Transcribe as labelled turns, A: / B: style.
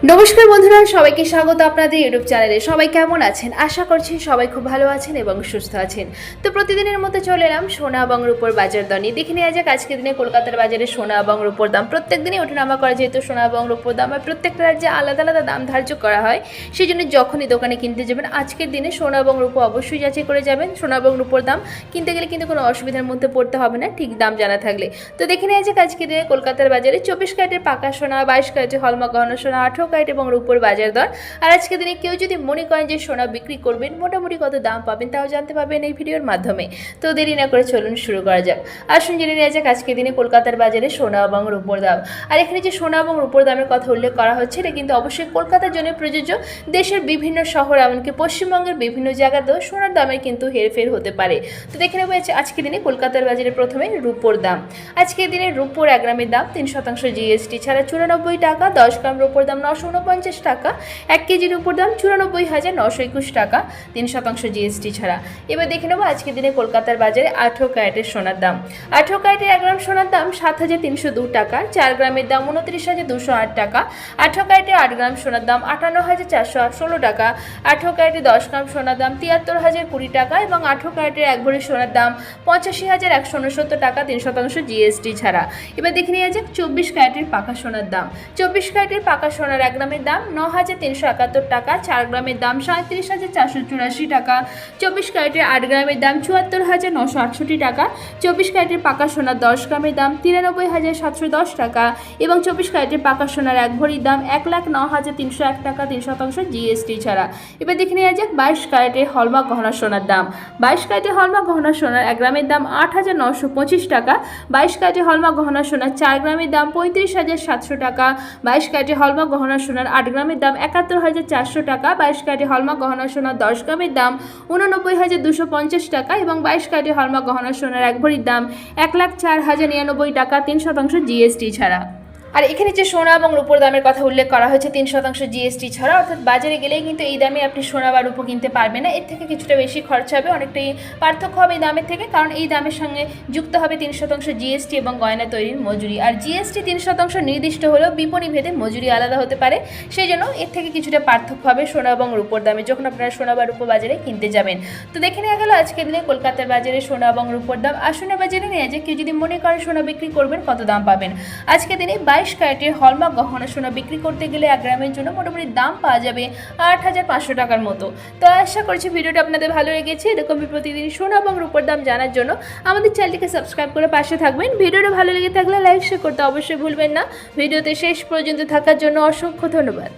A: নমস্কার বন্ধুরা, সবাইকে স্বাগত আপনাদের ইউটিউব চ্যানেলে। সবাই কেমন আছেন? আশা করছি সবাই খুব ভালো আছেন এবং সুস্থ আছেন। তো প্রতিদিনের মতো চলে এলাম সোনা এবং রূপোর বাজার দর নিয়ে। দেখে নেওয়া যাক আজকের দিনে কলকাতার বাজারে সোনা এবং রূপোর দাম। প্রত্যেক দিনই ওঠানামা করা, যেহেতু সোনা এবং রূপোর দাম আর প্রত্যেকটা রাজ্যে আলাদা আলাদা দাম ধার্য করা হয়, সেই জন্য যখনই দোকানে কিনতে যাবেন আজকের দিনে সোনা এবং রূপো অবশ্যই যাচাই করে যাবেন। সোনা এবং রূপোর দাম কিনতে গেলে কিন্তু কোনো অসুবিধার মধ্যে পড়তে হবে না, ঠিক দাম জানা থাকলে। তো দেখে নেওয়া যাক আজকের দিনে কলকাতার বাজারে 24 ক্যারেটের পাকা সোনা, 22 ক্যারেটের হলমার্ক গহনা সোনা, 18 ক্যারেট এবং রূপোর বাজার দর। আর আজকে দিনে কেউ যদি মনে করেন যে সোনা বিক্রি করবেন, মোটামুটি কত দাম পাবেন তাও জানতে পারবেন এই ভিডিওর মাধ্যমে। তো দেরি না করে চলুন শুরু করা যাক। আসুন জেনে নেওয়া যাক আজকে দিনে কলকাতার বাজারে সোনা এবং রূপোর দাম। আর এখানে যে সোনা এবং রূপোর দামের কথা উল্লেখ করা হচ্ছে, এটা কিন্তু অবশ্যই কলকাতার জন্য প্রযোজ্য। দেশের বিভিন্ন শহর, এমনকি পশ্চিমবঙ্গের বিভিন্ন জায়গাতেও সোনার দামের কিন্তু হেরফের হতে পারে। তো দেখে নেব আজকে দিনে কলকাতার বাজারে প্রথমে রূপোর দাম। আজকের দিনে রূপোর 1 গ্রামের দাম 3% জিএসটি ছাড়া 94 টাকা। 10 গ্রাম রূপোর দাম 949 টাকা। 1 কেজির উপর দাম 94,921 টাকা, 3% জিএসটি ছাড়া। এবার দেখে নেবো আজকের দিনে কলকাতার বাজারে 18 ক্যারেটের সোনার দাম। 18 ক্যারেটের 1 গ্রাম সোনার দাম 7,302 টাকা। 4 গ্রামের দাম 29,208 টাকা। 18 ক্যারেটের 8 গ্রাম সোনার দাম 58,416 টাকা। 18 ক্যারেটের 10 গ্রাম সোনার দাম 73,020 টাকা এবং 18 ক্যারেটের 1 ভরি সোনার দাম 85,169 টাকা, 3% জিএসটি ছাড়া। এবার দেখে নেওয়া যাক 24 ক্যারেটের পাকা সোনার দাম। 24 ক্যারেটের পাকা সোনার 1 গ্রামের দাম 9,371 টাকা। 4 গ্রামের দাম 37,484 টাকা। 24 ক্যারেটের 8 গ্রামের দাম 74,968 টাকা। 24 ক্যারেটের পাকা সোনার 10 গ্রামের দাম 93,710 টাকা এবং 24 ক্যারেটের পাকা সোনার 1 ভরির দাম 1,09,301 টাকা, 3% জিএসটি ছাড়া। এবার দেখে নেওয়া যাক 22 ক্যারেটের হলমার্ক গহনা সোনার দাম। 22 ক্যারেটের হলমার্ক গহনা সোনার 1 গ্রামের দাম 8,925 টাকা। 22 ক্যারেটের হলমার্ক গহনা সোনার 4 গ্রামের দাম 35,700 টাকা। 22 ক্যারেটের হলমার্ক গহনা সোনার 8 গ্রামের দাম 71,400 টাকা। 22 ক্যারেটের হলমার্ক গহনা সোনার 10 গ্রামের দাম 89,250 টাকা এবং 22 ক্যারেটের হলমার্ক গহনা সোনার 1 ভরির দাম 1,04,099 টাকা, 3% জিএসটি ছাড়া। আর এখানে যে সোনা এবং রূপোর দামের কথা উল্লেখ করা হয়েছে 3% জিএসটি ছাড়া, অর্থাৎ বাজারে গেলেই কিন্তু এই দামে আপনি সোনা বা রূপো কিনতে পারবেন না। এর থেকে কিছুটা বেশি খরচ হবে, অনেকটাই পার্থক্য হবে এই দামের থেকে, কারণ এই দামের সঙ্গে যুক্ত হবে 3% জিএসটি এবং গয়না তৈরির মজুরি। আর জিএসটি 3% নির্দিষ্ট হলেও বিপণী ভেদে মজুরি আলাদা হতে পারে, সেই জন্য এর থেকে কিছুটা পার্থক্য হবে সোনা এবং রূপোর দামে যখন আপনারা সোনা বা রূপো বাজারে কিনতে যাবেন। তো দেখে নেওয়া গেল আজকের দিনে কলকাতার বাজারে সোনা এবং রূপোর দাম। আসুন এবার জেনে নেওয়া যায় কেউ যদি মনে করেন সোনা বিক্রি করবেন কত দাম পাবেন। আজকের দিনে 22 ক্যারেটের হলমার্ক গহনা সোনা বিক্রি করতে গেলে 1 গ্রামের জন্য মোটামুটি দাম পাওয়া যাবে 8,500 টাকার মতো। তো আশা করছি ভিডিওটা আপনাদের ভালো লেগেছে। এরকমই প্রতিদিন সোনা এবং রূপোর দাম জানার জন্য আমাদের চ্যানেলটিকে সাবস্ক্রাইব করে পাশে থাকবেন। ভিডিওটা ভালো লেগে থাকলে লাইক শেয়ার করতে অবশ্যই ভুলবেন না। ভিডিওতে শেষ পর্যন্ত থাকার জন্য অসংখ্য ধন্যবাদ।